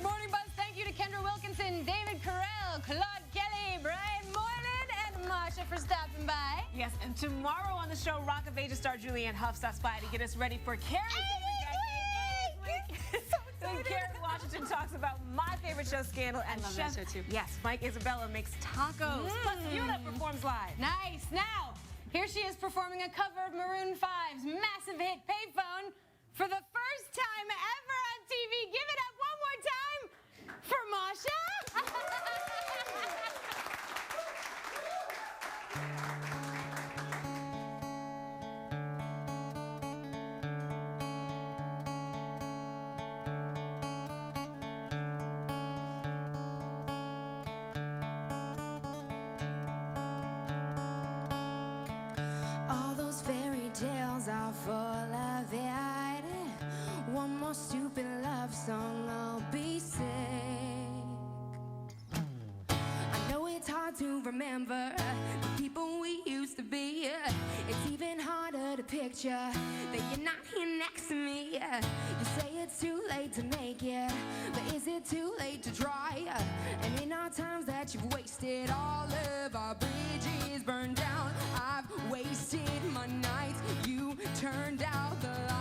Morning Buzz, thank you to Kendra Wilkinson, David Carell, Claude Kelly, Brian Moylan, and Masha for stopping by. Yes, and tomorrow on the show, Rock of Ages star Julianne Hough stops by to get us ready for Carrie's favorite decade. So excited. Carrie Washington talks about my favorite show, Scandal, and love Chef, that show too. Yes, Mike Isabella makes tacos. Plus, Yuna performs live. Nice. Now, here she is performing a cover of Maroon 5's massive hit Payphone for the first time ever on TV. Give it up one more time for Masha. All those fairy tales are full of it. One more stupid love song, I'll be sick. I know it's hard to remember the people we used to be. It's even harder to picture that you're not here next to me. You say it's too late to make it, but is it too late to try? And in our times that you've wasted, all of our bridges burned down. I've wasted my nights, you turned out the light.